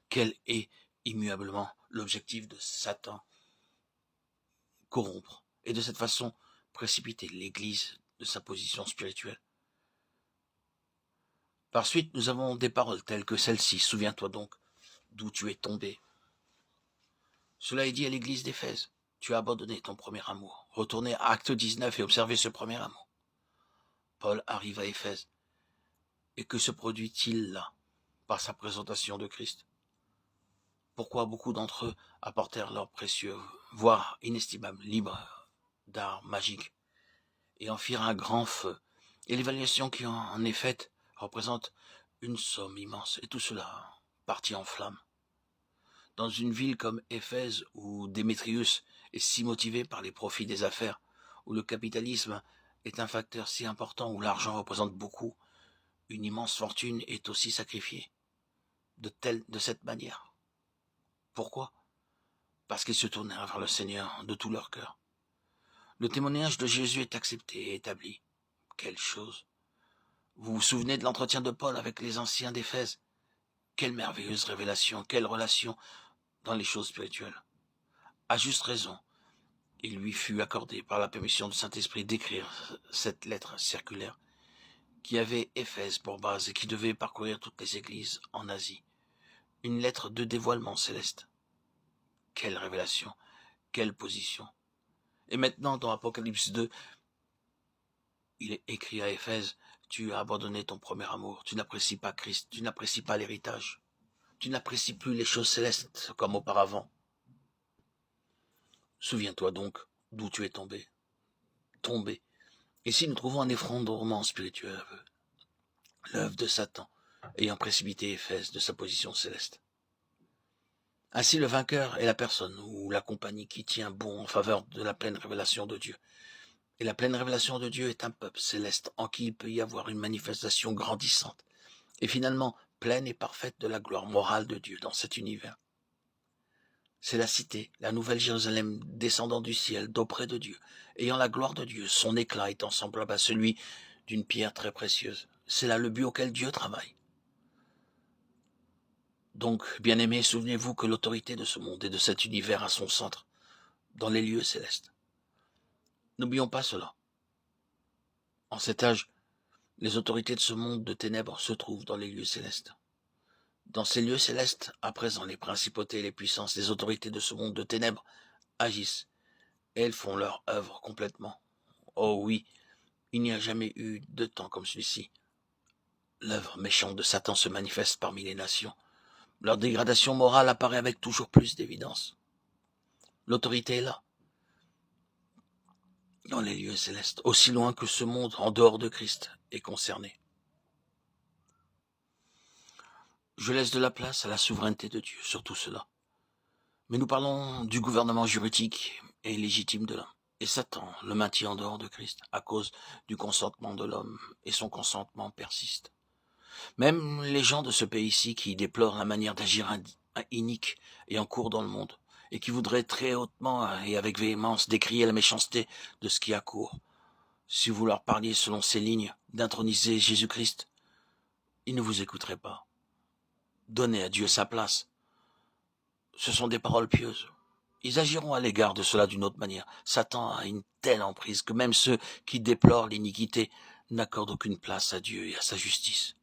Quel est immuablement l'objectif de Satan? Corrompre, et de cette façon précipiter l'Église de sa position spirituelle. Par suite, nous avons des paroles telles que celle-ci. Souviens-toi donc d'où tu es tombé. Cela est dit à l'église d'Éphèse. Tu as abandonné ton premier amour. Retournez à Acte 19 et observez ce premier amour. Paul arrive à Éphèse. Et que se produit-il là, par sa présentation de Christ? Pourquoi beaucoup d'entre eux apportèrent leur précieux, voire inestimable, livre d'art magique, et en firent un grand feu? Et l'évaluation qui en est faite représente une somme immense, et tout cela partit en flammes. Dans une ville comme Éphèse, où Démétrius est si motivé par les profits des affaires, où le capitalisme est un facteur si important, où l'argent représente beaucoup, une immense fortune est aussi sacrifiée de cette manière. Pourquoi? Parce qu'ils se tournèrent vers le Seigneur de tout leur cœur. Le témoignage de Jésus est accepté et établi. Quelle chose! Vous vous souvenez de l'entretien de Paul avec les anciens d'Éphèse? Quelle merveilleuse révélation, quelle relation dans les choses spirituelles. À juste raison, il lui fut accordé par la permission du Saint-Esprit d'écrire cette lettre circulaire qui avait Éphèse pour base et qui devait parcourir toutes les églises en Asie. Une lettre de dévoilement céleste. Quelle révélation, quelle position. Et maintenant, dans Apocalypse 2, il est écrit à Éphèse, tu as abandonné ton premier amour, tu n'apprécies pas Christ, tu n'apprécies pas l'héritage, tu n'apprécies plus les choses célestes comme auparavant. Souviens-toi donc d'où tu es tombé. Ici, nous trouvons un effondrement spirituel, l'œuvre de Satan, ayant précipité Éphèse de sa position céleste. Ainsi, le vainqueur est la personne ou la compagnie qui tient bon en faveur de la pleine révélation de Dieu. Et la pleine révélation de Dieu est un peuple céleste en qui il peut y avoir une manifestation grandissante et finalement pleine et parfaite de la gloire morale de Dieu dans cet univers. C'est la cité, la nouvelle Jérusalem descendant du ciel d'auprès de Dieu, ayant la gloire de Dieu, son éclat étant semblable à celui d'une pierre très précieuse. C'est là le but auquel Dieu travaille. Donc, bien-aimés, souvenez-vous que l'autorité de ce monde et de cet univers a son centre dans les lieux célestes. N'oublions pas cela. En cet âge, les autorités de ce monde de ténèbres se trouvent dans les lieux célestes. Dans ces lieux célestes, à présent, les principautés et les puissances, les autorités de ce monde de ténèbres agissent, et elles font leur œuvre complètement. Oh oui, il n'y a jamais eu de temps comme celui-ci. L'œuvre méchante de Satan se manifeste parmi les nations. Leur dégradation morale apparaît avec toujours plus d'évidence. L'autorité est là, dans les lieux célestes, aussi loin que ce monde en dehors de Christ est concerné. Je laisse de la place à la souveraineté de Dieu sur tout cela. Mais nous parlons du gouvernement juridique et légitime de l'homme. Et Satan le maintient en dehors de Christ à cause du consentement de l'homme, et son consentement persiste. Même les gens de ce pays-ci qui déplorent la manière d'agir inique et en cours dans le monde, et qui voudraient très hautement et avec véhémence décrier la méchanceté de ce qui a cours, si vous leur parliez selon ces lignes d'introniser Jésus-Christ, ils ne vous écouteraient pas. Donnez à Dieu sa place. Ce sont des paroles pieuses. Ils agiront à l'égard de cela d'une autre manière. Satan a une telle emprise que même ceux qui déplorent l'iniquité n'accordent aucune place à Dieu et à sa justice.